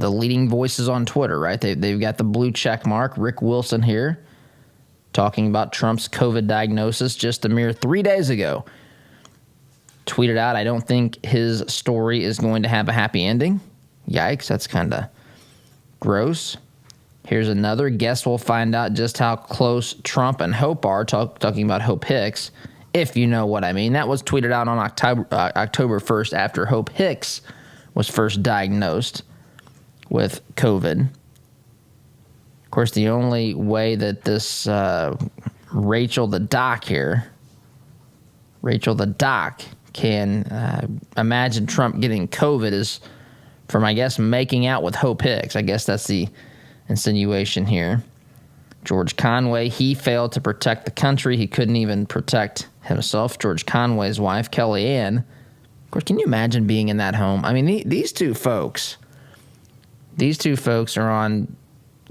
the leading voices on Twitter, right? They've got the blue check mark. Rick Wilson here talking about Trump's COVID diagnosis just a mere 3 days ago. Tweeted out, I don't think his story is going to have a happy ending. Yikes, that's kind of gross. Here's another. Guess we'll find out just how close Trump and Hope are, talking about Hope Hicks, if you know what I mean. That was tweeted out on October 1st after Hope Hicks was first diagnosed with COVID. Of course, the only way that this Rachel the Doc can imagine Trump getting COVID is from, I guess, making out with Hope Hicks. I guess that's the insinuation here. George Conway, he failed to protect the country. He couldn't even protect himself. George Conway's wife, Kellyanne. Of course, can you imagine being in that home? I mean, these two folks are on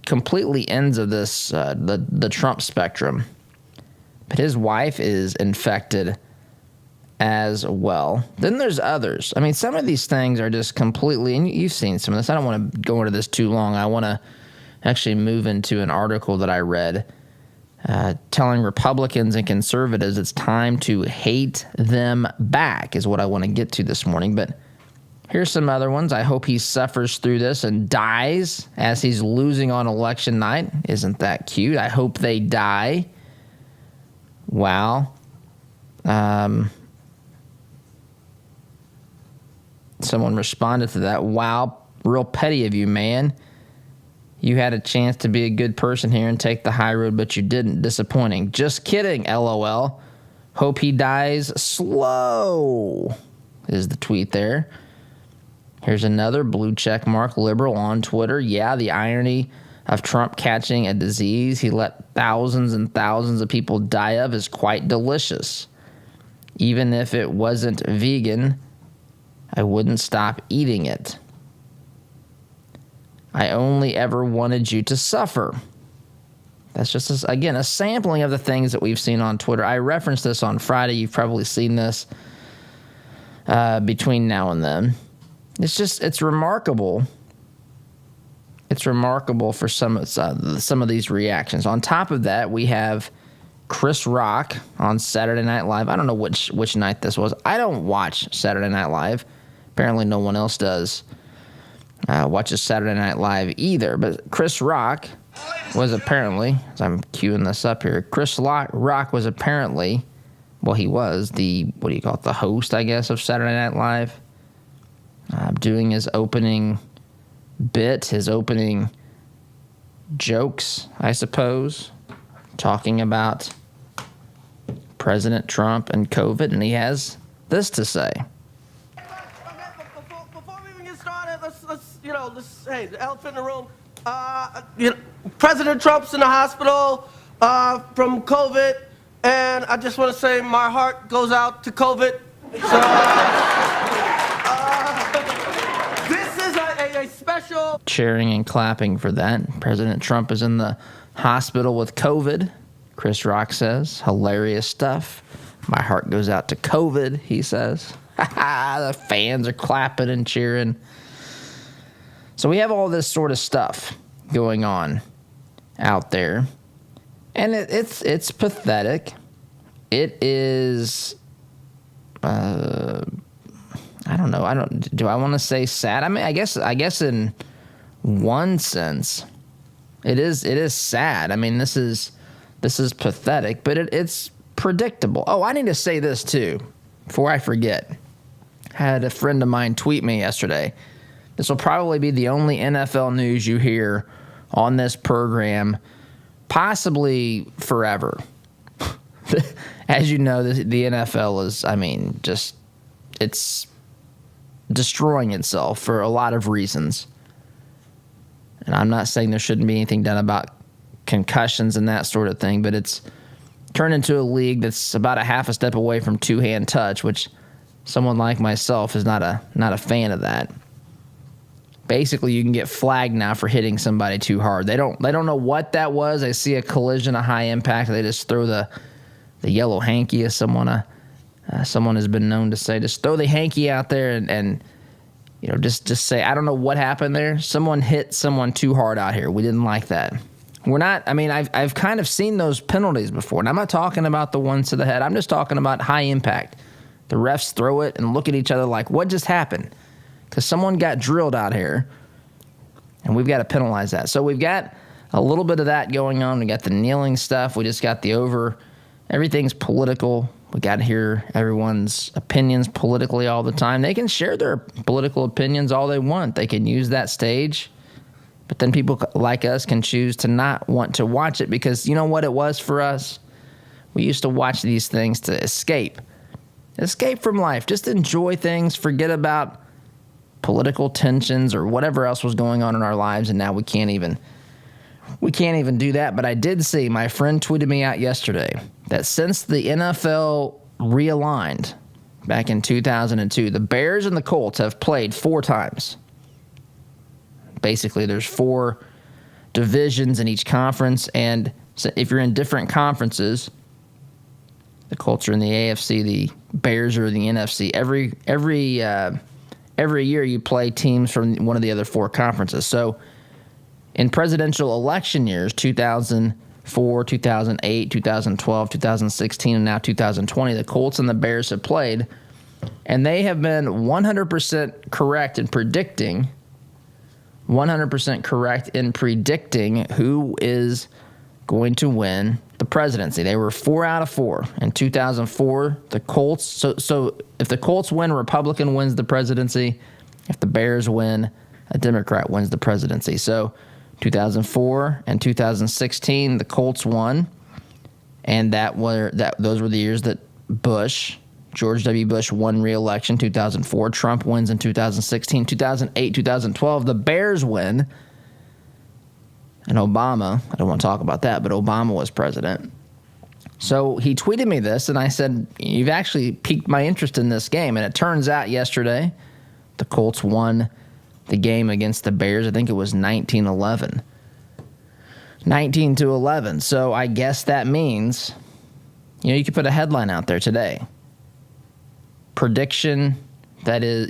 completely ends of this, the Trump spectrum. But his wife is infected as well. Then there's others. I mean, some of these things are just completely, and you've seen some of this. I don't want to go into this too long. I want to actually move into an article that I read telling Republicans and conservatives it's time to hate them back is what I want to get to this morning. But here's some other ones. I hope he suffers through this and dies as he's losing on election night. Isn't that cute? I hope they die. Wow. Someone responded to that. Wow, real petty of you, man. You had a chance to be a good person here and take the high road, but you didn't. Disappointing. Just kidding, LOL. Hope he dies slow, is the tweet there. Here's another blue check mark liberal on Twitter. Yeah, the irony of Trump catching a disease he let thousands and thousands of people die of is quite delicious. Even if it wasn't vegan, I wouldn't stop eating it. I only ever wanted you to suffer. That's just, again, a sampling of the things that we've seen on Twitter. I referenced this on Friday. You've probably seen this between now and then. It's remarkable. It's remarkable for some of these reactions. On top of that, we have Chris Rock on Saturday Night Live. I don't know which night this was. I don't watch Saturday Night Live. Apparently no one else does watches Saturday Night Live either. But Chris Rock was apparently, as I'm queuing this up here, Chris Rock was apparently, well, he was the host, I guess, of Saturday Night Live, doing his opening bit, his opening jokes, I suppose, talking about President Trump and COVID, and he has this to say. Before we even get started, let's hey, the elephant in the room. President Trump's in the hospital from COVID, and I just want to say my heart goes out to COVID. So this is a special. Cheering and clapping for that. President Trump is in the hospital with COVID. Chris Rock says, hilarious stuff. My heart goes out to COVID, he says. The fans are clapping and cheering. So we have all this sort of stuff going on out there. And it's pathetic. It is, I don't know. Do I want to say sad? I mean, I guess in one sense, it is sad. I mean, this is pathetic, but it's predictable. Oh, I need to say this too, before I forget. I had a friend of mine tweet me yesterday. This will probably be the only NFL news you hear on this program, possibly forever. As you know, the NFL is, it's destroying itself for a lot of reasons. And I'm not saying there shouldn't be anything done about concussions and that sort of thing, but it's turned into a league that's about a half a step away from two-hand touch, which someone like myself is not a fan of that. Basically, you can get flagged now for hitting somebody too hard. They don't know what that was. They see a collision, a high impact, they just throw the yellow hanky, as someone has been known to say. Just throw the hanky out there, and just say, I don't know what happened there. Someone hit someone too hard out here. We didn't like that. We're not, I've kind of seen those penalties before, and I'm not talking about the ones to the head. I'm just talking about high impact. The refs throw it and look at each other like, what just happened? Because someone got drilled out here, and we've got to penalize that. So we've got a little bit of that going on. We got the kneeling stuff. We just got everything's political. We got to hear everyone's opinions politically all the time. They can share their political opinions all they want. They can use that stage. But then people like us can choose to not want to watch it because you know what it was for us? We used to watch these things to escape. Escape from life. Just enjoy things. Forget about political tensions or whatever else was going on in our lives, and now we can't even do that. But I did see, my friend tweeted me out yesterday that since the NFL realigned back in 2002, the Bears and the Colts have played 4 times. Basically, there's 4 divisions in each conference, and so if you're in different conferences, the Colts are in the AFC, the Bears are in the NFC. Every year you play teams from one of the other 4 conferences. So in presidential election years, 2004, 2008, 2012, 2016, and now 2020, the Colts and the Bears have played, and they have been 100% correct in predicting 100% correct in predicting who is going to win the presidency. They were 4 out of 4. In 2004, the Colts, so if the Colts win, a Republican wins the presidency. If the Bears win, a Democrat wins the presidency. So 2004 and 2016, the Colts won, and those were the years that George W. Bush won re-election. 2004, Trump wins in 2016. 2008, 2012, the Bears win. And Obama, I don't want to talk about that, but Obama was president. So he tweeted me this, and I said, you've actually piqued my interest in this game. And it turns out yesterday, the Colts won the game against the Bears. I think it was 19-11. 19-11. So I guess that means, you could put a headline out there today. Prediction that is,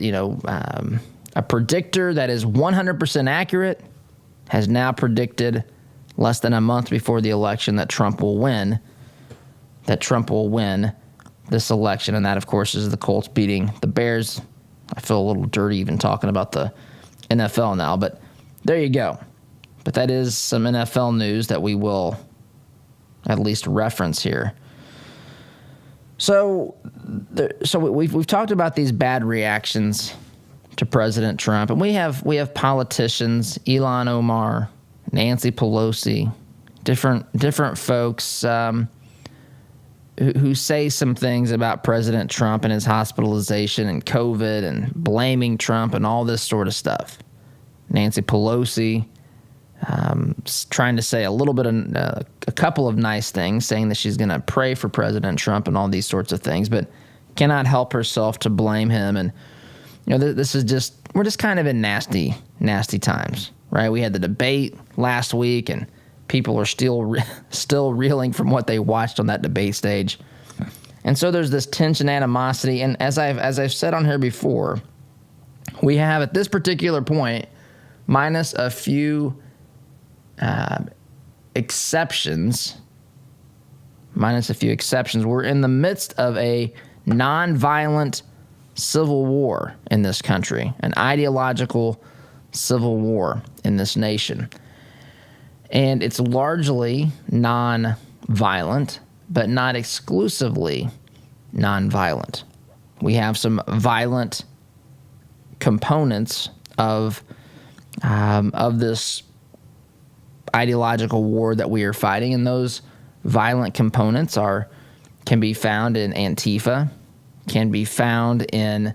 a predictor that is 100% accurate has now predicted less than a month before the election that Trump will win this election. And that, of course, is the Colts beating the Bears. I feel a little dirty even talking about the NFL now, but there you go. But that is some NFL news that we will at least reference here. So we've talked about these bad reactions to President Trump, and we have politicians, Ilhan Omar, Nancy Pelosi, different folks who say some things about President Trump and his hospitalization and COVID and blaming Trump and all this sort of stuff. Nancy Pelosi trying to say a couple of nice things, saying that she's going to pray for President Trump and all these sorts of things, but cannot help herself to blame him. And this is we're just kind of in nasty times, right? We had the debate last week, and people are still reeling from what they watched on that debate stage. And so there's this tension, animosity, and as I've said on here before, we have at this particular point, minus a few exceptions, we're in the midst of a nonviolent civil war in this country, an ideological civil war in this nation. And it's largely non-violent, but not exclusively non-violent. We have some violent components of this ideological war that we are fighting, and those violent components can be found in Antifa, can be found in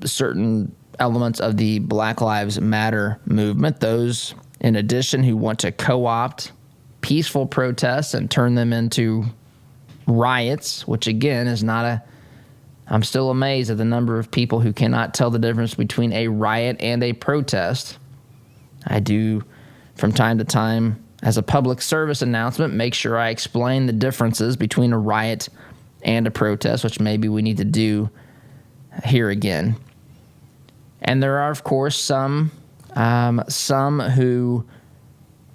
certain elements of the Black Lives Matter movement, those in addition who want to co-opt peaceful protests and turn them into riots, which again is I'm still amazed at the number of people who cannot tell the difference between a riot and a protest. I do, from time to time, as a public service announcement, make sure I explain the differences between a riot and a protest, which maybe we need to do here again. And there are, of course, some who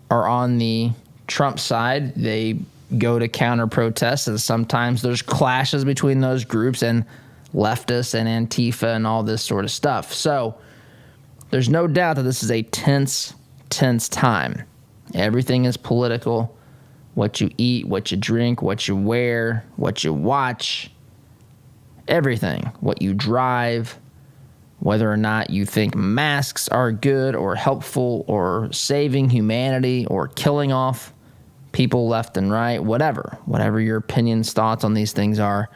are on the Trump side. They go to counter protests, and sometimes there's clashes between those groups and leftists and Antifa and all this sort of stuff. So there's no doubt that this is a tense time. Everything is political. What you eat, what you drink, what you wear, what you watch, everything. What you drive, whether or not you think masks are good or helpful or saving humanity or killing off people left and right, whatever your opinions, thoughts on these things are.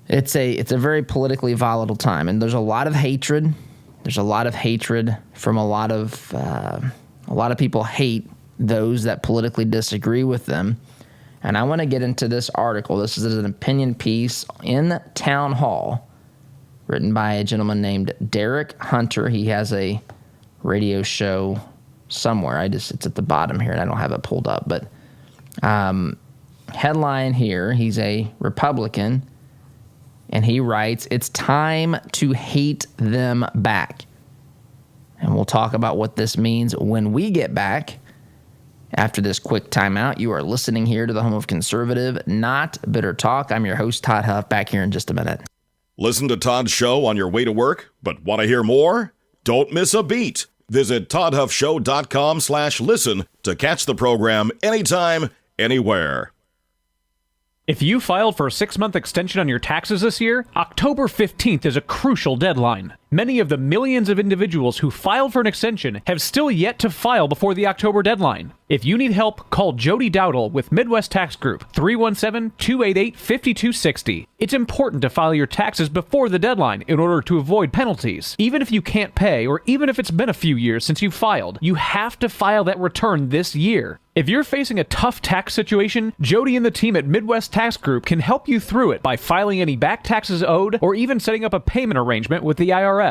It's a very politically volatile time, and there's a lot of hatred. There's a lot of hatred from a lot of people hate those that politically disagree with them. And I want to get into this article. This is an opinion piece in Town Hall written by a gentleman named Derek Hunter. He has a radio show somewhere. It's at the bottom here, and I don't have it pulled up. But headline here, he's a Republican, and he writes, "It's time to hate them back." And we'll talk about what this means when we get back. After this quick timeout, you are listening here to the home of conservative, not bitter talk. I'm your host, Todd Huff, back here in just a minute. Listen to Todd's show on your way to work, but want to hear more? Don't miss a beat. Visit toddhuffshow.com/listen to catch the program anytime, anywhere. If you filed for a 6-month extension on your taxes this year, October 15th is a crucial deadline. Many of the millions of individuals who filed for an extension have still yet to file before the October deadline. If you need help, call Jody Dowdle with Midwest Tax Group, 317-288-5260. It's important to file your taxes before the deadline in order to avoid penalties. Even if you can't pay, or even if it's been a few years since you filed, you have to file that return this year. If you're facing a tough tax situation, Jody and the team at Midwest Tax Group can help you through it by filing any back taxes owed or even setting up a payment arrangement with the IRS.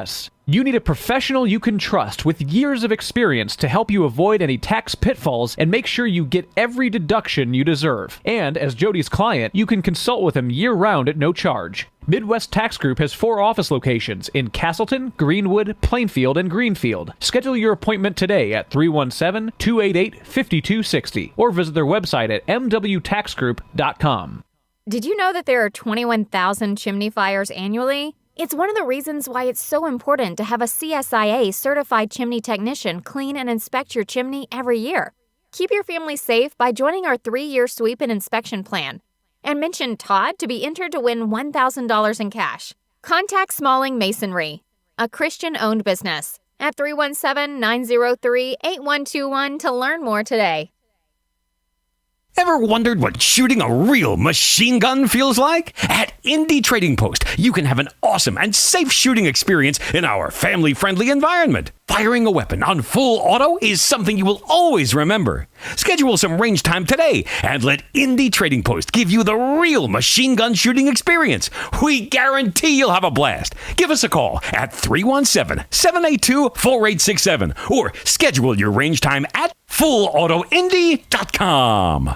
You need a professional you can trust with years of experience to help you avoid any tax pitfalls and make sure you get every deduction you deserve. And as Jody's client, you can consult with him year-round at no charge. Midwest Tax Group has 4 office locations in Castleton, Greenwood, Plainfield, and Greenfield. Schedule your appointment today at 317-288-5260 or visit their website at mwtaxgroup.com. Did you know that there are 21,000 chimney fires annually? It's one of the reasons why it's so important to have a CSIA certified chimney technician clean and inspect your chimney every year. Keep your family safe by joining our 3-year sweep and inspection plan. And mention Todd to be entered to win $1,000 in cash. Contact Smalling Masonry, a Christian-owned business, at 317-903-8121 to learn more today. Ever wondered what shooting a real machine gun feels like? At Indie Trading Post, you can have an awesome and safe shooting experience in our family-friendly environment. Firing a weapon on full auto is something you will always remember. Schedule some range time today and let Indie Trading Post give you the real machine gun shooting experience. We guarantee you'll have a blast. Give us a call at 317-782-4867 or schedule your range time at fullautoindy.com.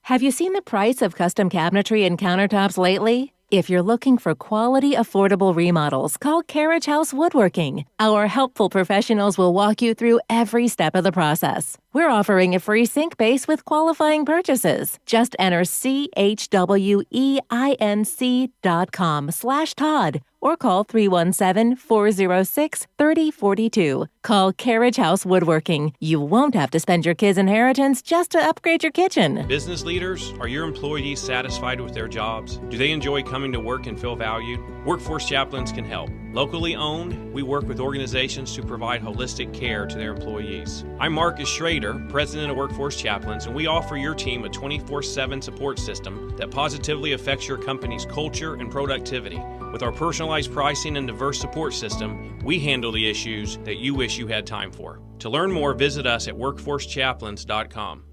Have you seen the price of custom cabinetry and countertops lately? If you're looking for quality, affordable remodels, call Carriage House Woodworking. Our helpful professionals will walk you through every step of the process. We're offering a free sink base with qualifying purchases. Just enter CHWEINC.com/Todd or call 317-406-3042. Call Carriage House Woodworking. You won't have to spend your kids' inheritance just to upgrade your kitchen. Business leaders, are your employees satisfied with their jobs? Do they enjoy coming to work and feel valued? Workforce Chaplains can help. Locally owned, we work with organizations to provide holistic care to their employees. I'm Marcus Schrader, President of Workforce Chaplains, and we offer your team a 24/7 support system that positively affects your company's culture and productivity. With our personalized pricing and diverse support system, we handle the issues that you wish you had time for. To learn more, visit us at workforcechaplains.com.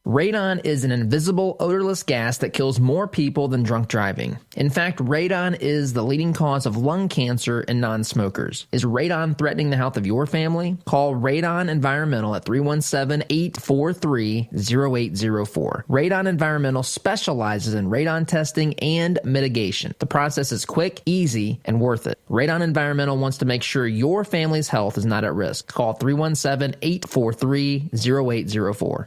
Radon is an invisible, odorless gas that kills more people than drunk driving. In fact, radon is the leading cause of lung cancer in non-smokers. Is radon threatening the health of your family? Call Radon Environmental at 317-843-0804. Radon Environmental specializes in radon testing and mitigation. The process is quick, easy, and worth it. Radon Environmental wants to make sure your family's health is not at risk. Call 317-843-0804.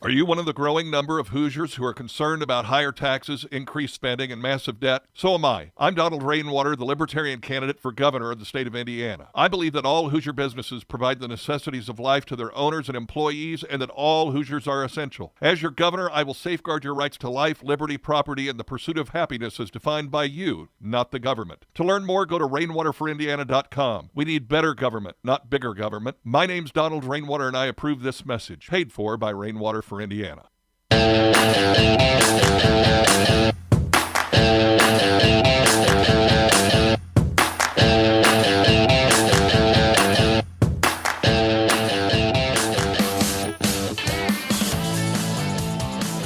Are you one of the growing number of Hoosiers who are concerned about higher taxes, increased spending, and massive debt? So am I. I'm Donald Rainwater, the Libertarian candidate for governor of the state of Indiana. I believe that all Hoosier businesses provide the necessities of life to their owners and employees, and that all Hoosiers are essential. As your governor, I will safeguard your rights to life, liberty, property, and the pursuit of happiness as defined by you, not the government. To learn more, go to rainwaterforindiana.com. We need better government, not bigger government. My name's Donald Rainwater, and I approve this message. Paid for by Rainwater for Indiana.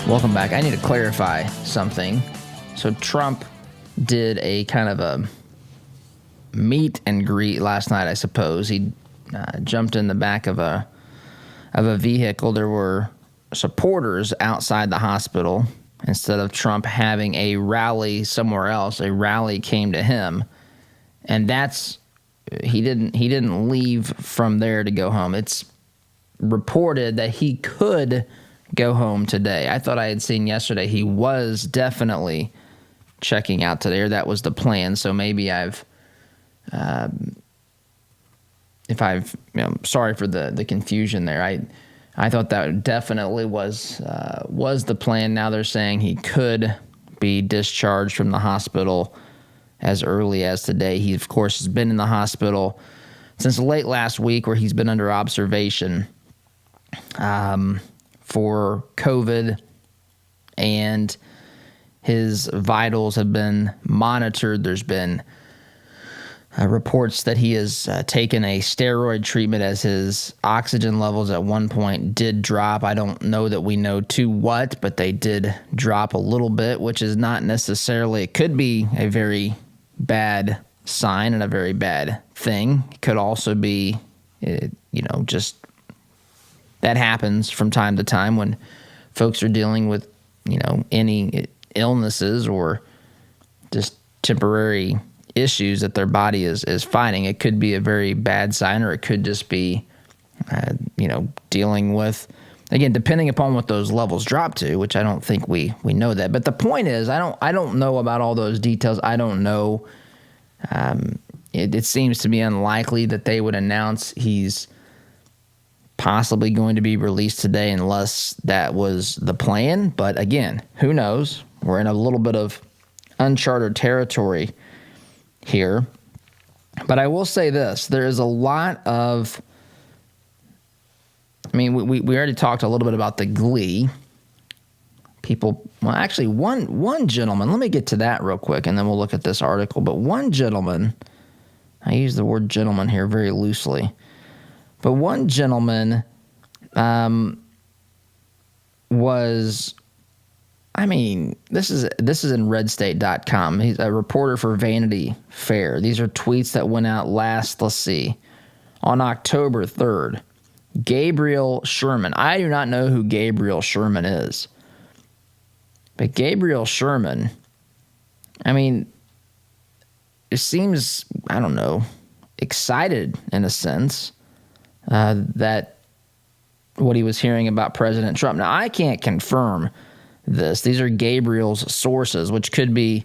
Welcome back. I need to clarify something. So Trump did a kind of a meet and greet last night, I suppose. He jumped in the back of a vehicle. There were supporters outside the hospital. Instead of Trump having a rally somewhere else, a rally came to him, and he didn't leave from there to go home. It's reported that he could go home today. I thought I had seen yesterday he was definitely checking out today, or that was the plan. So maybe sorry for the confusion there. I thought that definitely was the plan. Now they're saying he could be discharged from the hospital as early as today. He, of course, has been in the hospital since late last week, where he's been under observation for COVID, and his vitals have been monitored. There's been reports that he has taken a steroid treatment, as his oxygen levels at one point did drop. I don't know that we know to what, but they did drop a little bit, which is not necessarily, it could be a very bad sign and a very bad thing. It could also be, just that happens from time to time when folks are dealing with, any illnesses or just temporary issues that their body is fighting. It could be a very bad sign, or it could just be, dealing with, again, depending upon what those levels drop to, which I don't think we know that. But the point is, I don't know about all those details. I don't know. It seems to be unlikely that they would announce he's possibly going to be released today unless that was the plan. But again, who knows? We're in a little bit of uncharted territory here. But I will say this, there is a lot of, we already talked a little bit about the glee. People, well, actually, one gentleman, let me get to that real quick, and then we'll look at this article. But one gentleman, I use the word gentleman here very loosely, but one gentleman was, this is in redstate.com. He's a reporter for Vanity Fair. These are tweets that went out on October 3rd. Gabriel Sherman. I do not know who Gabriel Sherman is. But Gabriel Sherman, it seems, excited in a sense that what he was hearing about President Trump. Now, I can't confirm this. These are Gabriel's sources, which could be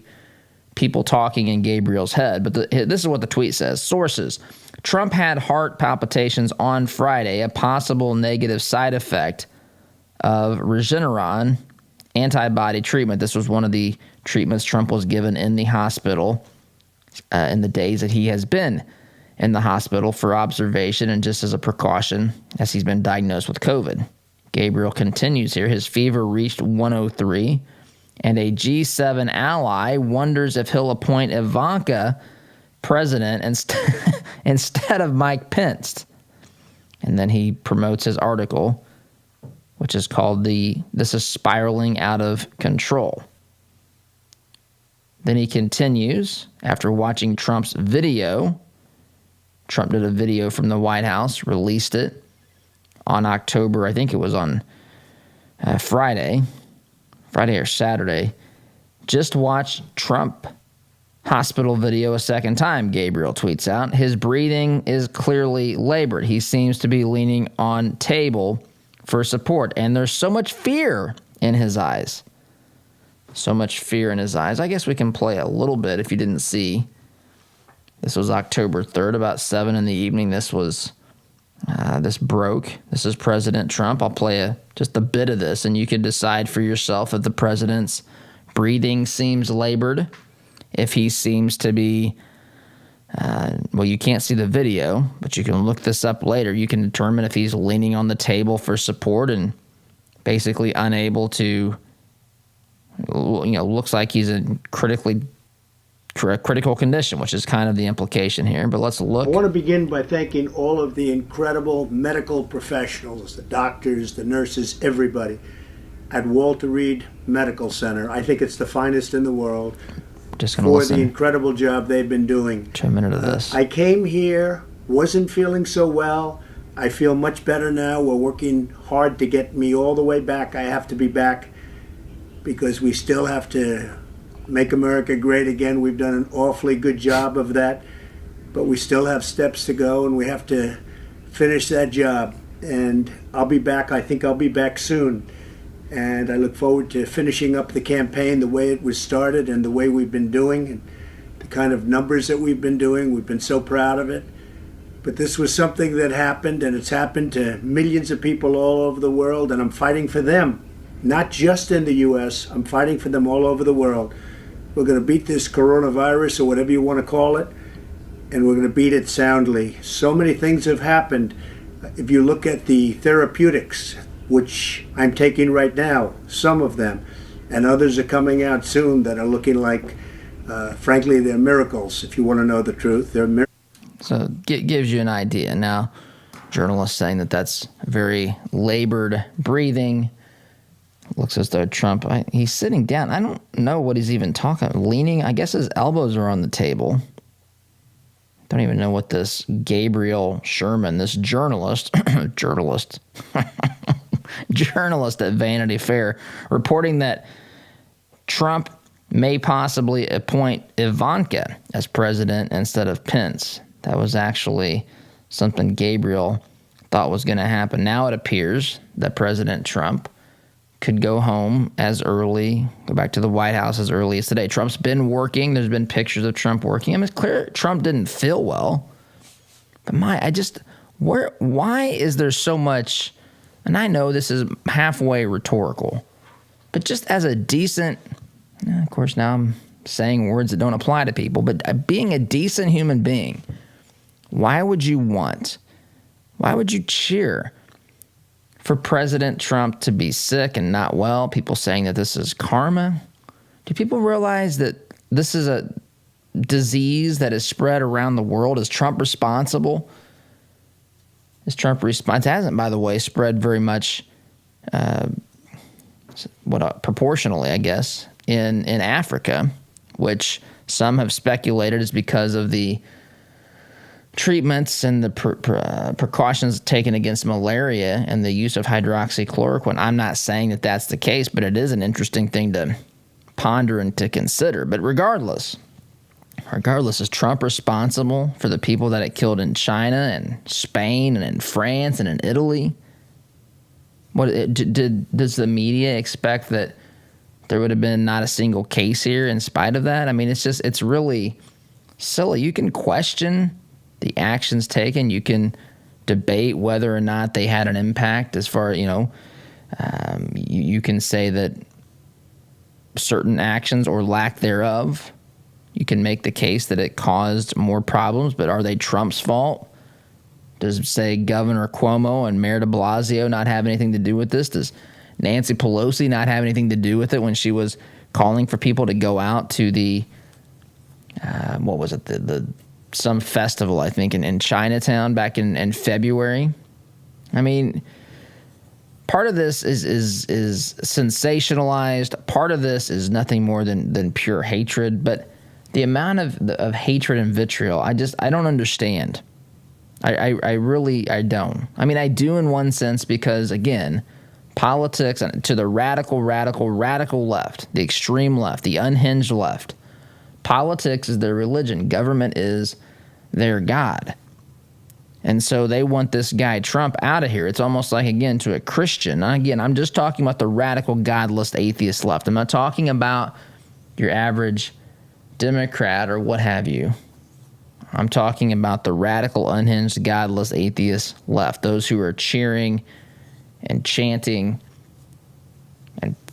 people talking in Gabriel's head. But this is what the tweet says. Sources: Trump had heart palpitations on Friday, a possible negative side effect of Regeneron antibody treatment. This was one of the treatments Trump was given in the hospital in the days that he has been in the hospital for observation and just as a precaution as he's been diagnosed with COVID. Gabriel continues here. His fever reached 103, and a G7 ally wonders if he'll appoint Ivanka president instead of Mike Pence. And then he promotes his article which is called this is spiraling out of control. Then he continues, after watching Trump's video. Trump did a video from the White House, released it on October, I think it was on Friday or Saturday. Just watch Trump hospital video a second time, Gabriel tweets out. His breathing is clearly labored. He seems to be leaning on table for support, and there's so much fear in his eyes. So much fear in his eyes. I guess we can play a little bit if you didn't see. This was October 3rd, about 7 in the evening. This broke. This is President Trump. I'll play just a bit of this, and you can decide for yourself if the president's breathing seems labored, if he seems to be, you can't see the video, but you can look this up later. You can determine if he's leaning on the table for support and basically unable to, looks like he's in critical condition, which is kind of the implication here. But let's look. I want to begin by thanking all of the incredible medical professionals, the doctors, the nurses, everybody at Walter Reed Medical Center. I think it's the finest in the world. Just gonna for listen the incredible job they've been doing. to a minute of this. I came here, wasn't feeling so well. I feel much better now. We're working hard to get me all the way back. I have to be back because we still have to make America great again. We've done an awfully good job of that, but we still have steps to go, and we have to finish that job. And I'll be back. I think I'll be back soon. And I look forward to finishing up the campaign the way it was started and the way we've been doing and the kind of numbers that we've been doing. We've been so proud of it. But this was something that happened, and it's happened to millions of people all over the world, and I'm fighting for them, not just in the U.S. I'm fighting for them all over the world. We're going to beat this coronavirus, or whatever you want to call it, and we're going to beat it soundly. So many things have happened. If you look at the therapeutics, which I'm taking right now, some of them, and others are coming out soon that are looking like, frankly, they're miracles, if you want to know the truth. They're miracles. So it gives you an idea. Now, journalists saying that that's very labored breathing. Looks as though Trump, he's sitting down. I don't know what he's even talking about. Leaning, I guess his elbows are on the table. Don't even know what this Gabriel Sherman, this journalist at Vanity Fair, reporting that Trump may possibly appoint Ivanka as president instead of Pence. That was actually something Gabriel thought was going to happen. Now it appears that President Trump could go home go back to the White House as early as today. Trump's been working. There's been pictures of Trump working. I mean, it's clear Trump didn't feel well. But why is there so much, and I know this is halfway rhetorical, but just as a decent, of course now I'm saying words that don't apply to people, but being a decent human being, why would you cheer for President Trump to be sick and not well? People saying that this is karma. Do people realize that this is a disease that is spread around the world? Is Trump responsible? It hasn't, by the way, spread very much, proportionally, I guess, in Africa, which some have speculated is because of the treatments and the precautions taken against malaria and the use of hydroxychloroquine. I'm not saying that that's the case, but it is an interesting thing to ponder and to consider. But regardless, is Trump responsible for the people that it killed in China and Spain and in France and in Italy? Does the media expect that there would have been not a single case here in spite of that? I mean, it's really silly. You can question the actions taken. You can debate whether or not they had an impact as far, you can say that certain actions or lack thereof, you can make the case that it caused more problems, but are they Trump's fault? Does, say, Governor Cuomo and Mayor de Blasio not have anything to do with this? Does Nancy Pelosi not have anything to do with it when she was calling for people to go out to the, some festival, I think, in Chinatown back in February? I mean, part of this is sensationalized. Part of this is nothing more than pure hatred. But the amount of hatred and vitriol, I don't understand. I really don't. I mean, I do in one sense because, again, politics to the radical left, the extreme left, the unhinged left, politics is their religion. Government is their God. And so they want this guy Trump out of here. It's almost like, again, to a Christian. Again, I'm just talking about the radical, godless, atheist left. I'm not talking about your average Democrat or what have you. I'm talking about the radical, unhinged, godless, atheist left. Those who are cheering and chanting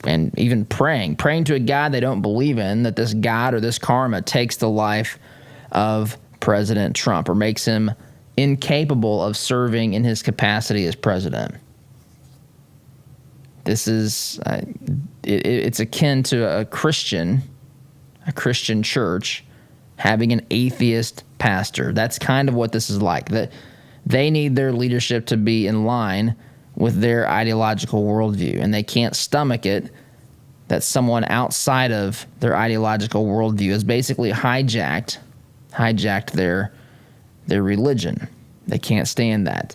and even praying to a God they don't believe in, that this God or this karma takes the life of President Trump or makes him incapable of serving in his capacity as president. This is it's akin to a Christian church having an atheist pastor. That's kind of what this is like. That they need their leadership to be in line with their ideological worldview, and they can't stomach it that someone outside of their ideological worldview has basically hijacked their religion. They can't stand that.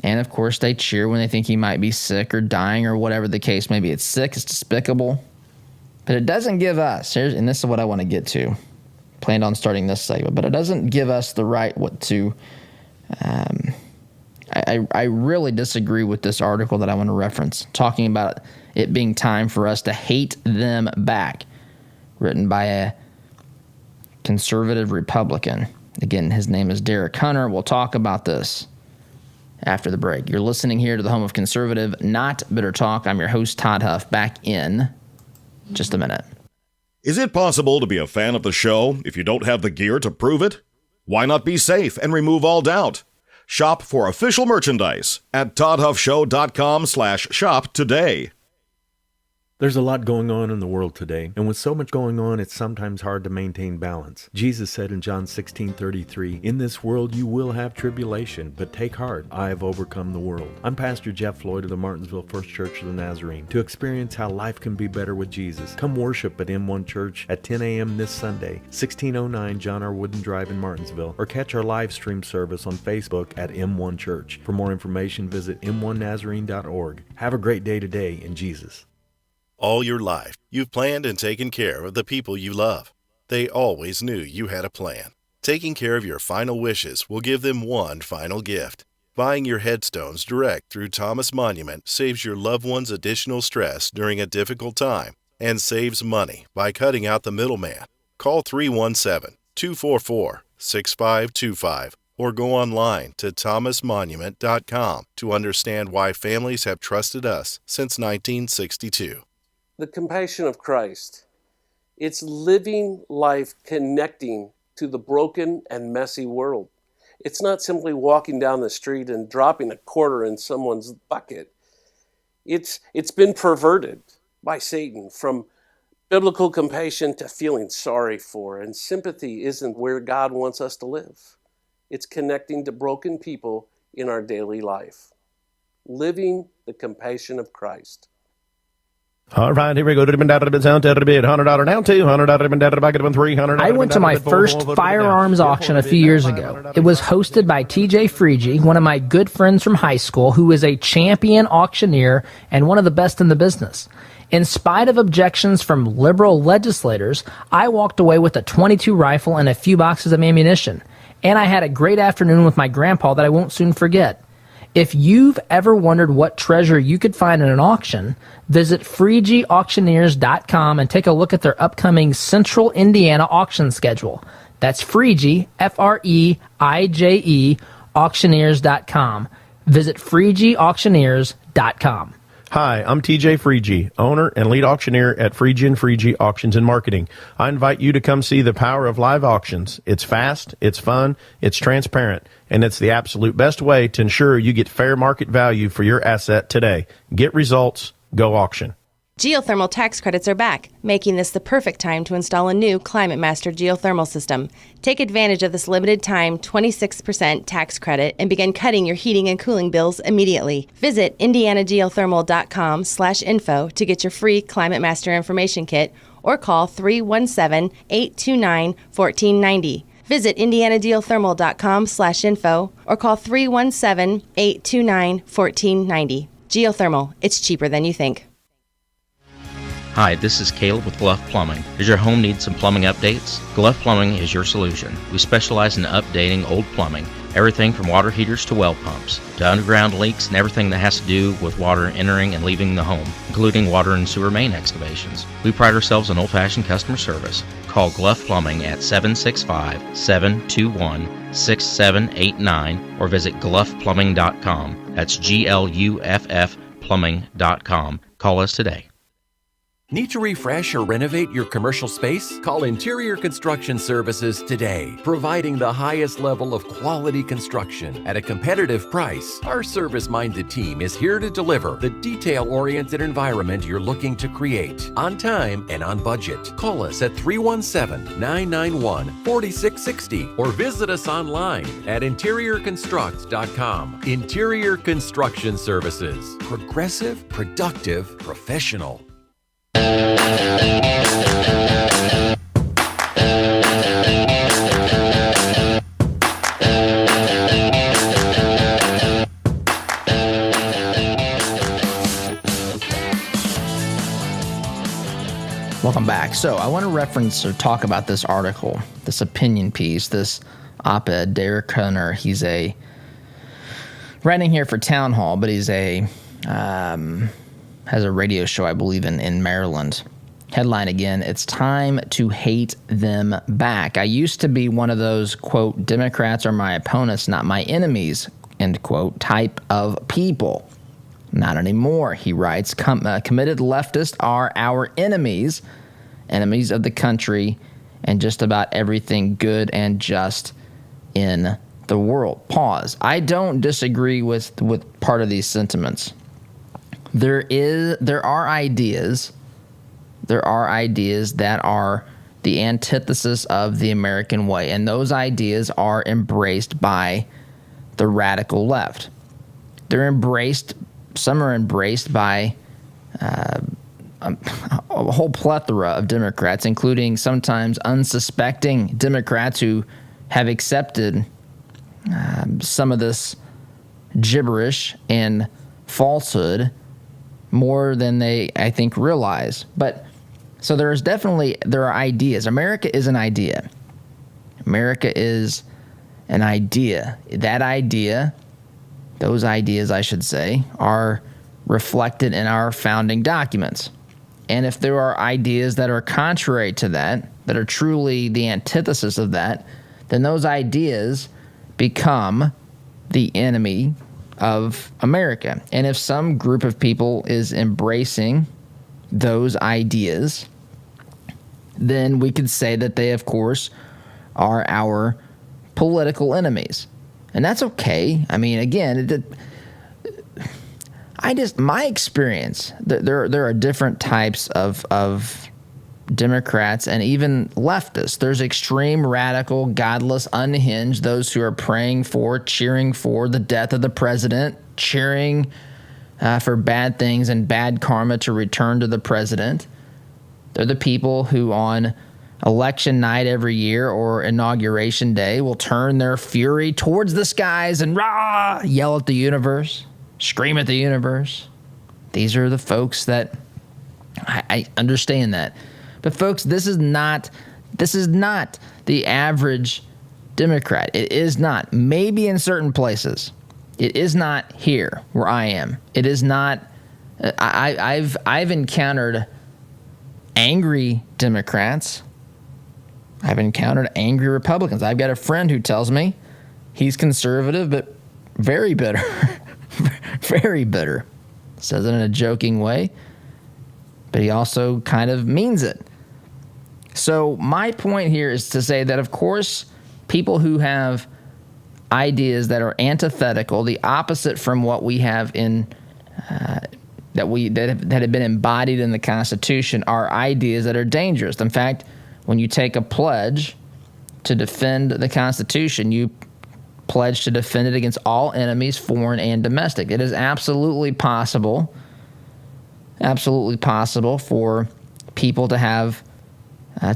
And of course they cheer when they think he might be sick or dying or whatever the case may be. It's sick, it's despicable. But it doesn't give us, and this is what I want to get to, planned on starting this segment, but it doesn't give us the right to, I really disagree with this article that I want to reference, talking about it being time for us to hate them back, written by a conservative Republican. Again, his name is Derek Hunter. We'll talk about this after the break. You're listening here to the home of conservative, not bitter talk. I'm your host, Todd Huff, back in just a minute. Is it possible to be a fan of the show if you don't have the gear to prove it? Why not be safe and remove all doubt? Shop for official merchandise at toddhuffshow.com/shop today. There's a lot going on in the world today, and with so much going on, it's sometimes hard to maintain balance. Jesus said in John 16:33, "In this world you will have tribulation, but take heart, I have overcome the world." I'm Pastor Jeff Floyd of the Martinsville First Church of the Nazarene. To experience how life can be better with Jesus, come worship at M1 Church at 10 a.m. this Sunday, 1609 John R. Wooden Drive in Martinsville, or catch our live stream service on Facebook at M1 Church. For more information, visit m1nazarene.org. Have a great day today in Jesus. All your life, you've planned and taken care of the people you love. They always knew you had a plan. Taking care of your final wishes will give them one final gift. Buying your headstones direct through Thomas Monument saves your loved ones additional stress during a difficult time and saves money by cutting out the middleman. Call 317-244-6525 or go online to thomasmonument.com to understand why families have trusted us since 1962. The compassion of Christ. It's living life connecting to the broken and messy world. It's not simply walking down the street and dropping a quarter in someone's bucket. It's been perverted by Satan from biblical compassion to feeling sorry for, and sympathy isn't where God wants us to live. It's connecting to broken people in our daily life. Living the compassion of Christ. All right, here we go. $100 down, $200 $300. I went to my first firearms auction a few years ago. It was hosted by TJ Freege, one of my good friends from high school, who is a champion auctioneer and one of the best in the business. In spite of objections from liberal legislators, I walked away with a .22 rifle and a few boxes of ammunition. And I had a great afternoon with my grandpa that I won't soon forget. If you've ever wondered what treasure you could find in an auction, visit FreegeAuctioneers.com and take a look at their upcoming Central Indiana auction schedule. That's Freege, Freije, auctioneers.com. Visit FreegeAuctioneers.com. Hi, I'm TJ Freege, owner and lead auctioneer at Freege & Freege Auctions and Marketing. I invite you to come see the power of live auctions. It's fast, it's fun, it's transparent, and it's the absolute best way to ensure you get fair market value for your asset today. Get results, go auction. Geothermal tax credits are back, making this the perfect time to install a new Climate Master geothermal system. Take advantage of this limited time 26% tax credit and begin cutting your heating and cooling bills immediately. Visit indianageothermal.com/info to get your free Climate Master information kit or call 317-829-1490. Visit indianageothermal.com/info or call 317-829-1490. Geothermal, it's cheaper than you think. Hi, this is Caleb with Gluff Plumbing. Does your home need some plumbing updates? Gluff Plumbing is your solution. We specialize in updating old plumbing, everything from water heaters to well pumps, to underground leaks and everything that has to do with water entering and leaving the home, including water and sewer main excavations. We pride ourselves on old-fashioned customer service. Call Gluff Plumbing at 765-721-6789 or visit gluffplumbing.com. That's GLUFF plumbing.com. Call us today. Need to refresh or renovate your commercial space? Call Interior Construction Services today, providing the highest level of quality construction at a competitive price. Our service-minded team is here to deliver the detail-oriented environment you're looking to create, on time and on budget. Call us at 317-991-4660 or visit us online at interiorconstruct.com. Interior Construction Services. Progressive, productive, professional. Welcome back. So I want to reference or talk about this article, this opinion piece, this op-ed. Derek Hunter, he's writing here for Town Hall, but he's has a radio show, I believe, in Maryland. Headline again, it's time to hate them back. I used to be one of those, quote, Democrats are my opponents, not my enemies, end quote, type of people. Not anymore, he writes. Committed leftists are our enemies, enemies of the country, and just about everything good and just in the world. Pause. I don't disagree with part of these sentiments. There are ideas that are the antithesis of the American way, and those ideas are embraced by the radical left. Some are embraced by a whole plethora of Democrats, including sometimes unsuspecting Democrats who have accepted some of this gibberish and falsehood more than they, I think, realize. But so there are ideas. America is an idea. America is an idea. Those ideas, I should say, are reflected in our founding documents. And if there are ideas that are contrary to that are truly the antithesis of that, then those ideas become the enemy of America. And if some group of people is embracing those ideas, then we could say that they, of course, are our political enemies. And that's okay. I mean, again, my experience, there are different types of Democrats and even leftists. There's extreme, radical, godless, unhinged, those who are praying for, cheering for the death of the president, cheering for bad things and bad karma to return to the president. They're the people who on election night every year or inauguration day will turn their fury towards the skies and rah, yell at the universe, scream at the universe. These are the folks that I understand that. But folks, this is not the average Democrat. It is not. Maybe in certain places. It is not here where I am. It is not. I've encountered angry Democrats. I've encountered angry Republicans. I've got a friend who tells me he's conservative, but very bitter. Very bitter. Says it in a joking way, but he also kind of means it. So my point here is to say that, of course, people who have ideas that are antithetical, the opposite from what we have in that have been embodied in the Constitution are ideas that are dangerous. In fact, when you take a pledge to defend the Constitution, you pledge to defend it against all enemies, foreign and domestic. It is absolutely possible for people to have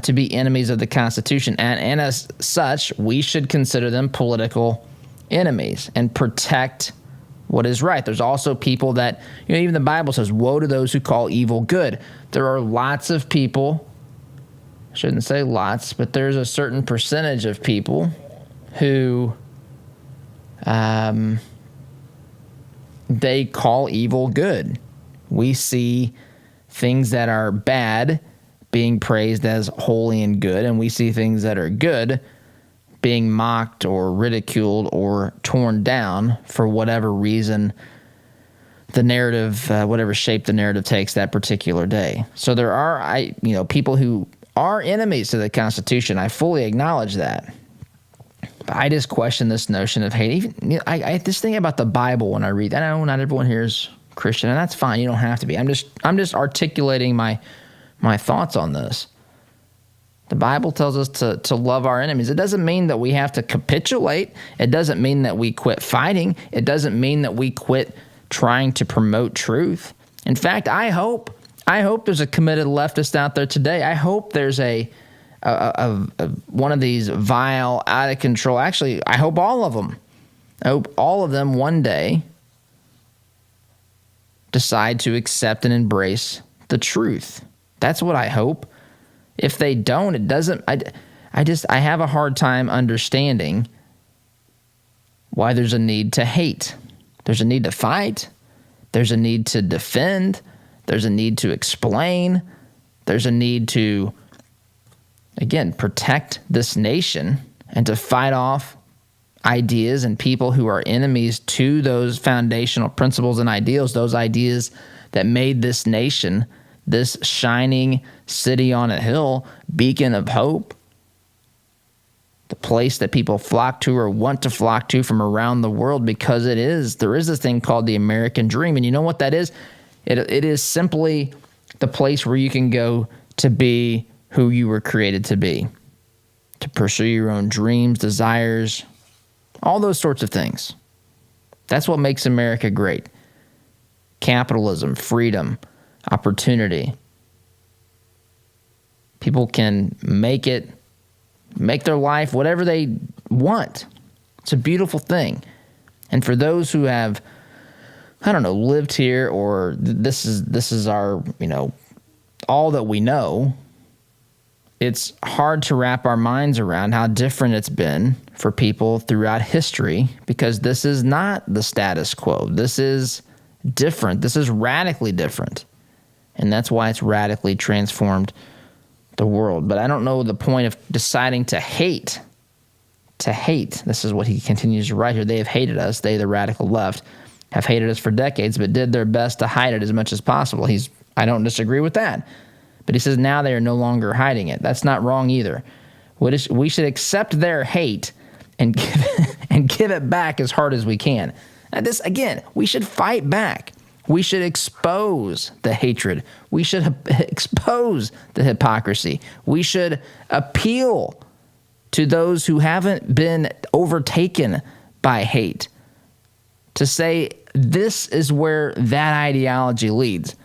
to be enemies of the Constitution, and as such, we should consider them political enemies and protect what is right. There's also people that, even the Bible says, woe to those who call evil good. There are lots of people, I shouldn't say lots, but there's a certain percentage of people who they call evil good. We see things that are bad being praised as holy and good, and we see things that are good being mocked or ridiculed or torn down for whatever reason the narrative, whatever shape the narrative takes that particular day. So there are, people who are enemies to the Constitution. I fully acknowledge that. But I just question this notion of hate. Even I this thing about the Bible when I read. I know not everyone here is Christian, and that's fine. You don't have to be. I'm just articulating my thoughts on this. The Bible tells us to love our enemies. It doesn't mean that we have to capitulate. It doesn't mean that we quit fighting. It doesn't mean that we quit trying to promote truth. In fact, I hope there's a committed leftist out there today. I hope there's a one of these vile, out of control. Actually, I hope all of them. I hope all of them one day decide to accept and embrace the truth. That's what I hope. If they don't, it doesn't. I have a hard time understanding why there's a need to hate. There's a need to fight. There's a need to defend. There's a need to explain. There's a need to, again, protect this nation and to fight off ideas and people who are enemies to those foundational principles and ideals, those ideas that made this nation this shining city on a hill, beacon of hope, the place that people flock to or want to flock to from around the world, because there is this thing called the American dream. And you know what that is? It is simply the place where you can go to be who you were created to be, to pursue your own dreams, desires, all those sorts of things. That's what makes America great. Capitalism, freedom, opportunity. People can make their life whatever they want. It's a beautiful thing. And for those who have, lived here, or this is our, all that we know, it's hard to wrap our minds around how different it's been for people throughout history, because this is not the status quo. This is different. This is radically different. And that's why it's radically transformed the world. But I don't know the point of deciding to hate. This is what he continues to write here. They have hated us. They, the radical left, have hated us for decades, but did their best to hide it as much as possible. I don't disagree with that. But he says now they are no longer hiding it. That's not wrong either. We should accept their hate and give it back as hard as we can. Now we should fight back. We should expose the hatred. We should expose the hypocrisy. We should appeal to those who haven't been overtaken by hate to say this is where that ideology leads.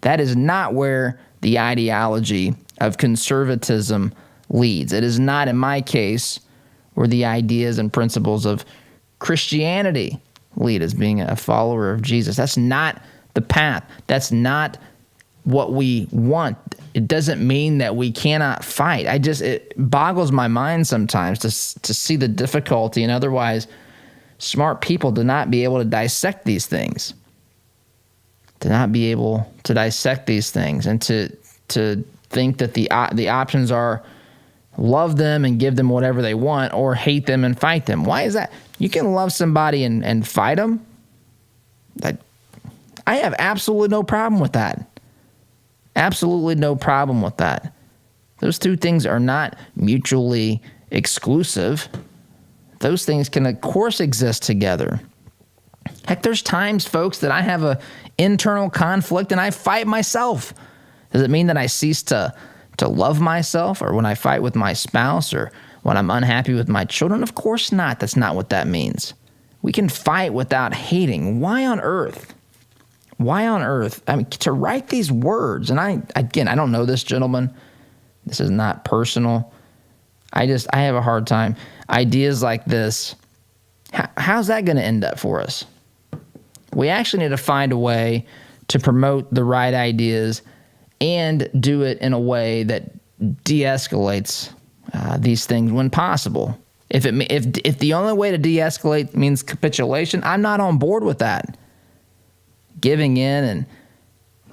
That is not where the ideology of conservatism leads. It is not, in my case, where the ideas and principles of Christianity lead, as being a follower of Jesus. That's not the path. That's not what we want. It doesn't mean that we cannot fight. It boggles my mind sometimes to see the difficulty in otherwise smart people to not be able to dissect these things. To not be able to dissect these things and to think that the options are love them and give them whatever they want, or hate them and fight them. Why is that? You can love somebody and fight them. I have absolutely no problem with that. Absolutely no problem with that. Those two things are not mutually exclusive. Those things can, of course, exist together. Heck, there's times, folks, that I have a internal conflict and I fight myself. Does it mean that I cease to love myself, or when I fight with my spouse, or when I'm unhappy with my children? Of course not. That's not what that means. We can fight without hating. Why on earth? Why on earth? I mean, to write these words, and I don't know this gentleman. This is not personal. I have a hard time. Ideas like this, how's that going to end up for us? We actually need to find a way to promote the right ideas and do it in a way that de-escalates these things when possible. If the only way to de-escalate means capitulation, I'm not on board with that. Giving in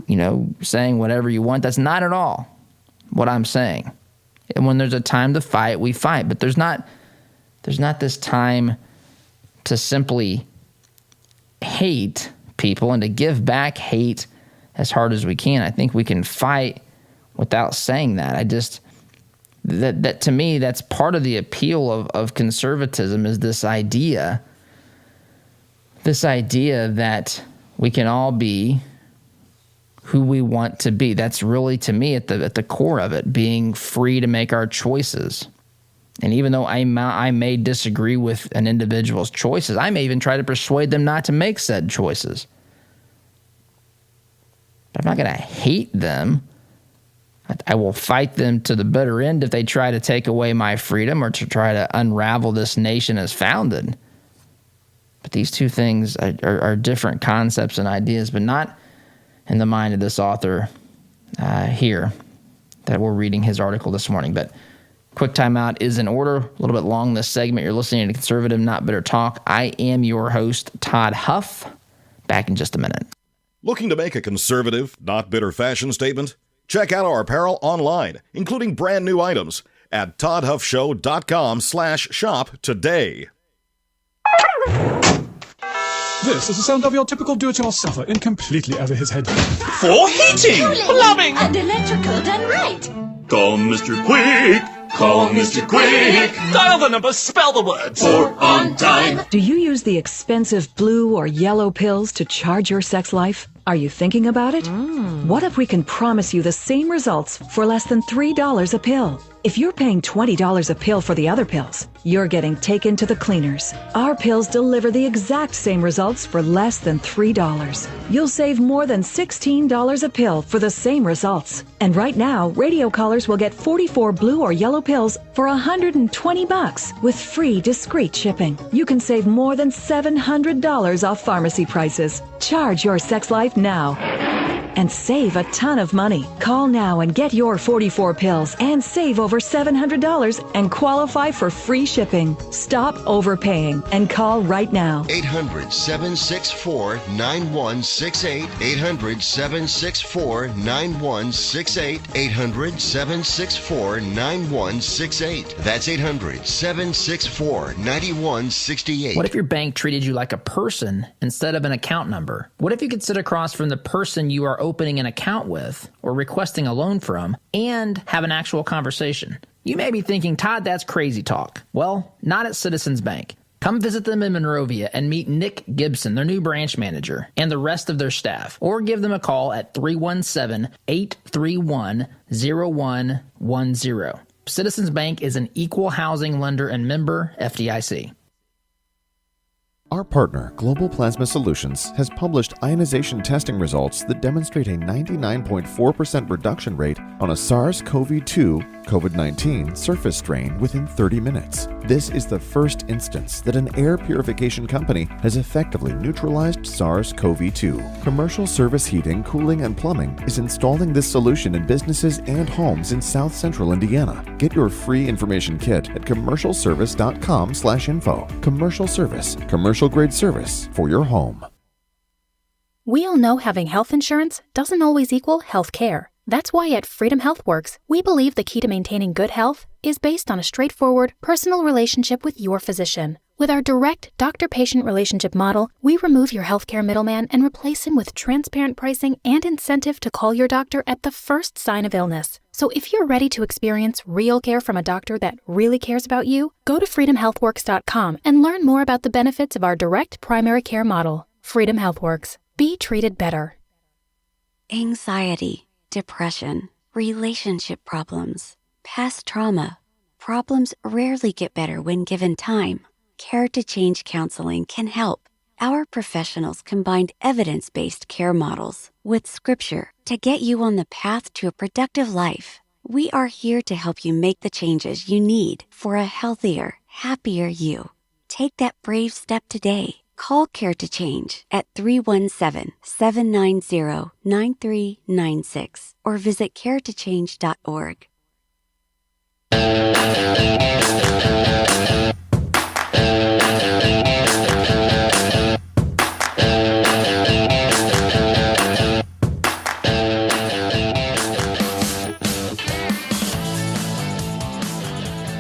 and, saying whatever you want, that's not at all what I'm saying. And when there's a time to fight, we fight. But there's not this time to simply hate people and to give back hate as hard as we can. I think we can fight without saying that. That to me, that's part of the appeal of conservatism, is this idea that we can all be who we want to be. That's really, to me, at the core of it, being free to make our choices. And even though I may disagree with an individual's choices, I may even try to persuade them not to make said choices. But I'm not going to hate them. I will fight them to the bitter end if they try to take away my freedom or to try to unravel this nation as founded. But these two things are different concepts and ideas, but not in the mind of this author here that we're reading his article this morning. But quick timeout is in order. A little bit long this segment. You're listening to Conservative Not Bitter Talk. I am your host, Todd Huff. Back in just a minute. Looking to make a conservative, not bitter fashion statement? Check out our apparel online, including brand new items at toddhuffshow.com/shop today. This is the sound of your typical do-it-yourselfer in completely over his head. For heating, plumbing, and electrical done right. Call Mr. Quick. Call Mr. Quick. Dial the number, spell the words. For on time. Do you use the expensive blue or yellow pills to charge your sex life? Are you thinking about it? What if we can promise you the same results for less than $3 a pill? If you're paying $20 a pill for the other pills, you're getting taken to the cleaners. Our pills deliver the exact same results for less than $3. You'll save more than $16 a pill for the same results. And right now, radio callers will get 44 blue or yellow pills for $120 with free discreet shipping. You can save more than $700 off pharmacy prices. Charge your sex life now and save a ton of money. Call now and get your 44 pills and save over $700 and qualify for free shipping. Stop overpaying and call right now. 800-764-9168. 800-764-9168. 800-764-9168. That's 800-764-9168. What if your bank treated you like a person instead of an account number? What if you could sit across from the person you are opening an account with or requesting a loan from and have an actual conversation? You may be thinking, Todd, that's crazy talk. Well, not at Citizens Bank. Come visit them in Monrovia and meet Nick Gibson, their new branch manager, and the rest of their staff. Or give them a call at 317-831-0110. Citizens Bank is an equal housing lender and member FDIC. Our partner, Global Plasma Solutions, has published ionization testing results that demonstrate a 99.4% reduction rate on a SARS-CoV-2 COVID-19 surface strain within 30 minutes. This is the first instance that an air purification company has effectively neutralized SARS-CoV-2. Commercial Service Heating, Cooling, and Plumbing is installing this solution in businesses and homes in South Central Indiana. Get your free information kit at commercialservice.com/info. Commercial Service, commercial-grade service for your home. We all know having health insurance doesn't always equal health care. That's why at Freedom HealthWorks, we believe the key to maintaining good health is based on a straightforward, personal relationship with your physician. With our direct doctor-patient relationship model, we remove your healthcare middleman and replace him with transparent pricing and incentive to call your doctor at the first sign of illness. So if you're ready to experience real care from a doctor that really cares about you, go to freedomhealthworks.com and learn more about the benefits of our direct primary care model. Freedom HealthWorks. Be treated better. Anxiety, depression, relationship problems, past trauma. Problems rarely get better when given time. Care to Change counseling can help. Our professionals combined evidence-based care models with scripture to get you on the path to a productive life. We are here to help you make the changes you need for a healthier, happier you. Take that brave step today. Call Care to Change at 317-790-9396 or visit caretochange.org.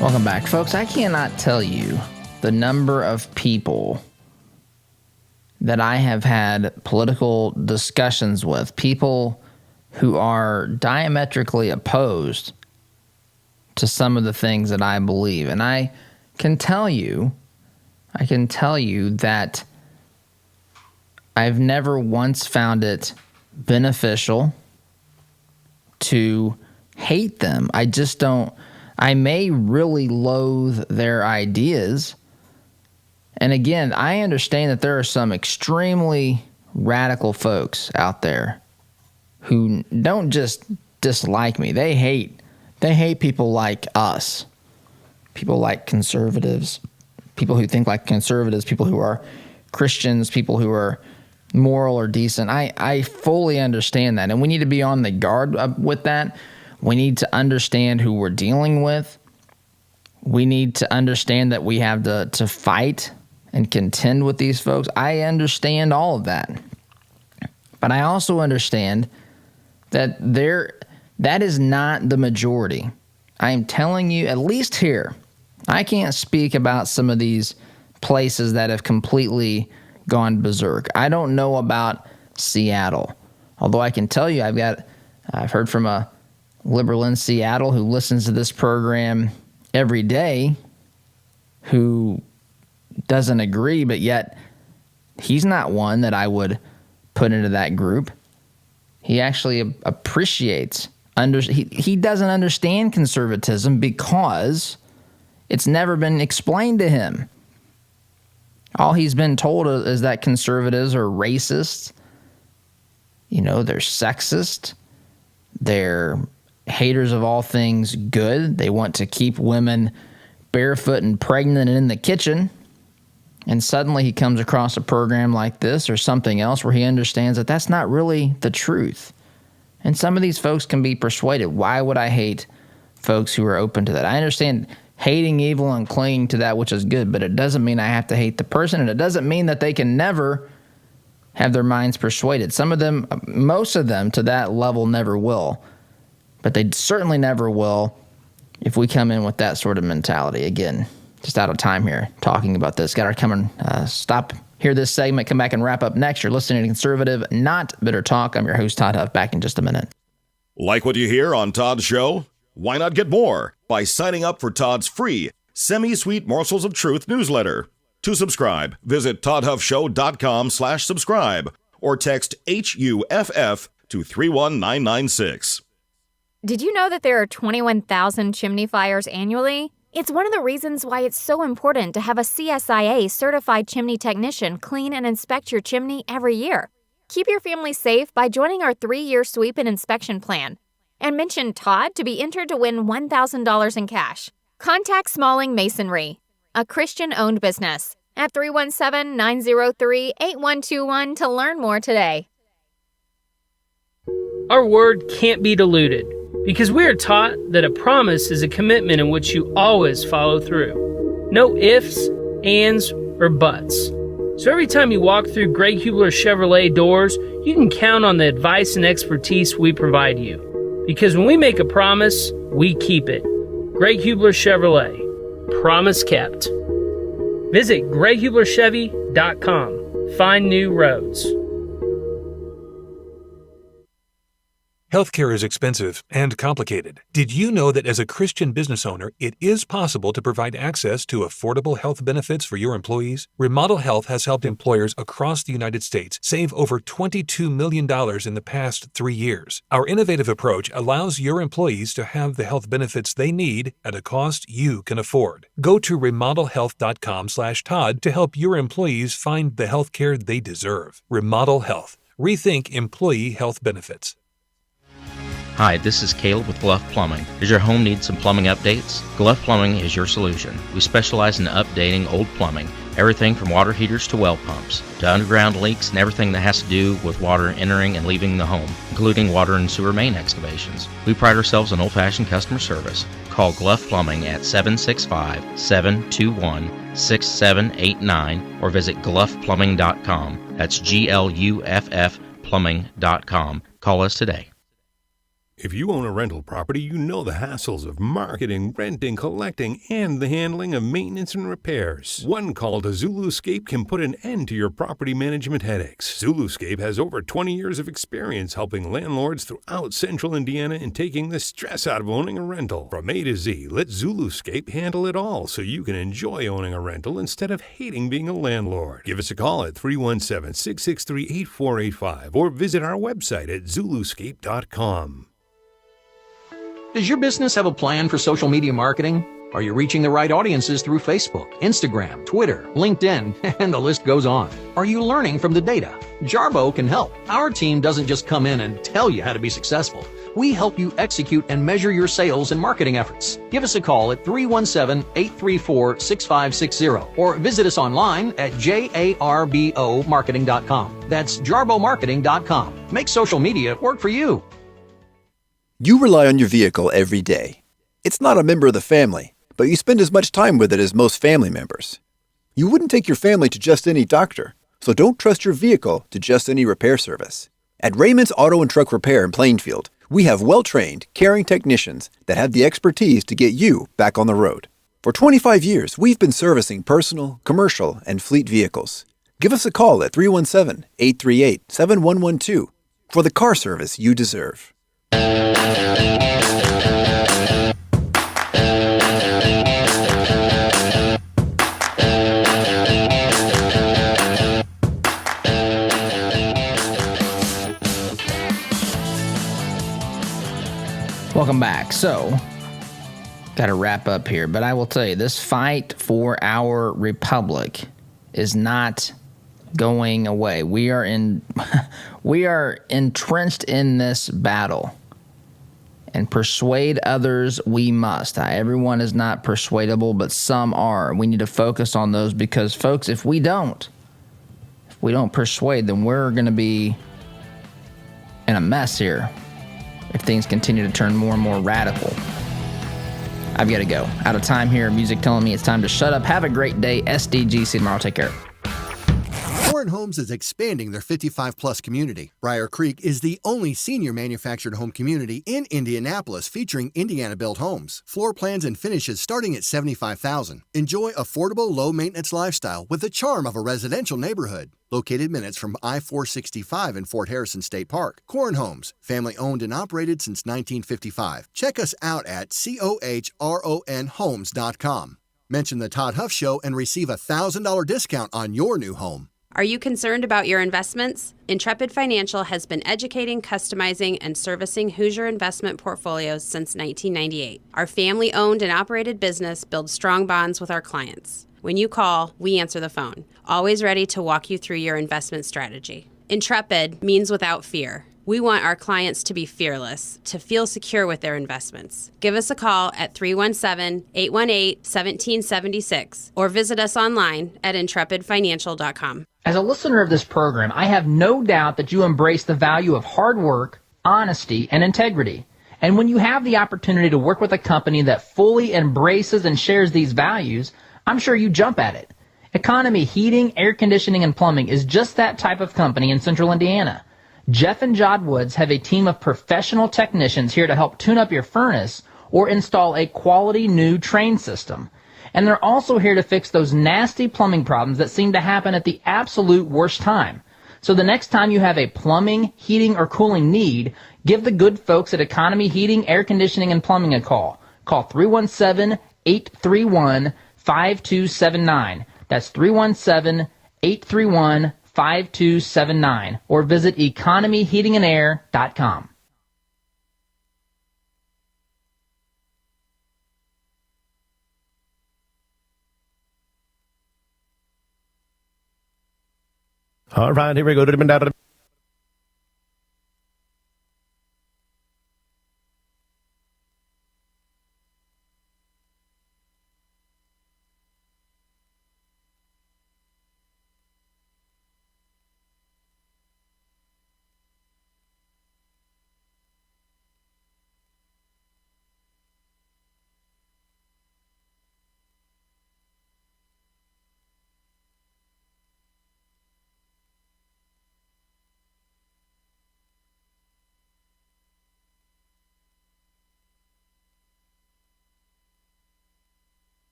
Welcome back, folks. I cannot tell you the number of people that I have had political discussions with, people who are diametrically opposed to some of the things that I believe. And I can tell you that I've never once found it beneficial to hate them. I just don't. I may really loathe their ideas. And again, I understand that there are some extremely radical folks out there who don't just dislike me. They hate people like us, people like conservatives, people who think like conservatives, people who are Christians, people who are moral or decent. I fully understand that. And we need to be on the guard with that. We need to understand who we're dealing with. We need to understand that we have to fight and contend with these folks. I understand all of that. But I also understand that that is not the majority. I am telling you, at least here, I can't speak about some of these places that have completely gone berserk. I don't know about Seattle. Although I can tell you, I've heard from a liberal in Seattle who listens to this program every day who doesn't agree, but yet he's not one that I would put into that group. He actually appreciates, he doesn't understand conservatism because it's never been explained to him. All he's been told is that conservatives are racist, they're sexist, they're haters of all things good. They want to keep women barefoot and pregnant and in the kitchen. And suddenly he comes across a program like this or something else where he understands that that's not really the truth. And some of these folks can be persuaded. Why would I hate folks who are open to that? I understand hating evil and clinging to that which is good, but it doesn't mean I have to hate the person, and it doesn't mean that they can never have their minds persuaded. Some of them, most of them to that level never will. But they certainly never will if we come in with that sort of mentality. Again, just out of time here talking about this. Got to come and stop here this segment, come back and wrap up next. You're listening to Conservative, Not Bitter Talk. I'm your host, Todd Huff, back in just a minute. Like what you hear on Todd's show? Why not get more by signing up for Todd's free Semi-Sweet Morsels of Truth newsletter. To subscribe, visit toddhuffshow.com/subscribe or text HUFF to 31996. Did you know that there are 21,000 chimney fires annually? It's one of the reasons why it's so important to have a CSIA certified chimney technician clean and inspect your chimney every year. Keep your family safe by joining our 3-year sweep and inspection plan. And mention Todd to be entered to win $1,000 in cash. Contact Smalling Masonry, a Christian-owned business, at 317-903-8121 to learn more today. Our word can't be diluted, because we are taught that a promise is a commitment in which you always follow through. No ifs, ands, or buts. So every time you walk through Greg Hubler Chevrolet doors, you can count on the advice and expertise we provide you. Because when we make a promise, we keep it. Greg Hubler Chevrolet. Promise kept. Visit GregHublerChevy.com. Find new roads. Healthcare is expensive and complicated. Did you know that as a Christian business owner, it is possible to provide access to affordable health benefits for your employees? Remodel Health has helped employers across the United States save over $22 million in the past 3 years. Our innovative approach allows your employees to have the health benefits they need at a cost you can afford. Go to remodelhealth.com/Todd to help your employees find the healthcare they deserve. Remodel Health. Rethink employee health benefits. Hi, this is Caleb with Gluff Plumbing. Does your home need some plumbing updates? Gluff Plumbing is your solution. We specialize in updating old plumbing, everything from water heaters to well pumps, to underground leaks and everything that has to do with water entering and leaving the home, including water and sewer main excavations. We pride ourselves on old-fashioned customer service. Call Gluff Plumbing at 765-721-6789 or visit gluffplumbing.com. That's GLUFF plumbing.com. Call us today. If you own a rental property, you know the hassles of marketing, renting, collecting, and the handling of maintenance and repairs. One call to Zuluscape can put an end to your property management headaches. Zuluscape has over 20 years of experience helping landlords throughout central Indiana and taking the stress out of owning a rental. From A to Z, let Zuluscape handle it all so you can enjoy owning a rental instead of hating being a landlord. Give us a call at 317-663-8485 or visit our website at Zuluscape.com. Does your business have a plan for social media marketing? Are you reaching the right audiences through Facebook, Instagram, Twitter, LinkedIn, and the list goes on? Are you learning from the data? Jarbo can help. Our team doesn't just come in and tell you how to be successful. We help you execute and measure your sales and marketing efforts. Give us a call at 317-834-6560 or visit us online at jarbomarketing.com. That's jarbomarketing.com. Make social media work for you. You rely on your vehicle every day. It's not a member of the family, but you spend as much time with it as most family members. You wouldn't take your family to just any doctor, so don't trust your vehicle to just any repair service. At Raymond's Auto and Truck Repair in Plainfield, we have well-trained, caring technicians that have the expertise to get you back on the road. For 25 years, we've been servicing personal, commercial, and fleet vehicles. Give us a call at 317-838-7112 for the car service you deserve. Welcome back. So, got to wrap up here, but I will tell you, this fight for our republic is not going away. We are entrenched in this battle. And persuade others we must. Everyone is not persuadable, but some are. We need to focus on those because, folks, if we don't persuade, then we're going to be in a mess here if things continue to turn more and more radical. I've got to go. Out of time here. Music telling me it's time to shut up. Have a great day. SDG. See you tomorrow. Take care. Warren Homes is expanding their 55-plus community. Briar Creek is the only senior manufactured home community in Indianapolis featuring Indiana-built homes. Floor plans and finishes starting at $75,000. Enjoy affordable, low-maintenance lifestyle with the charm of a residential neighborhood. Located minutes from I-465 in Fort Harrison State Park. Warren Homes, family-owned and operated since 1955. Check us out at COHRONhomes.com. Mention the Todd Huff Show and receive a $1,000 discount on your new home. Are you concerned about your investments? Intrepid Financial has been educating, customizing, and servicing Hoosier investment portfolios since 1998. Our family-owned and operated business builds strong bonds with our clients. When you call, we answer the phone, always ready to walk you through your investment strategy. Intrepid means without fear. We want our clients to be fearless, to feel secure with their investments. Give us a call at 317-818-1776 or visit us online at intrepidfinancial.com. As a listener of this program, I have no doubt that you embrace the value of hard work, honesty, and integrity. And when you have the opportunity to work with a company that fully embraces and shares these values, I'm sure you jump at it. Economy Heating, Air Conditioning, and Plumbing is just that type of company in Central Indiana. Jeff and Jod Woods have a team of professional technicians here to help tune up your furnace or install a quality new train system. And they're also here to fix those nasty plumbing problems that seem to happen at the absolute worst time. So the next time you have a plumbing, heating, or cooling need, give the good folks at Economy Heating, Air Conditioning, and Plumbing a call. Call 317-831-5279. That's 317-831-5279. Or visit economyheatingandair.com. All right, here we go.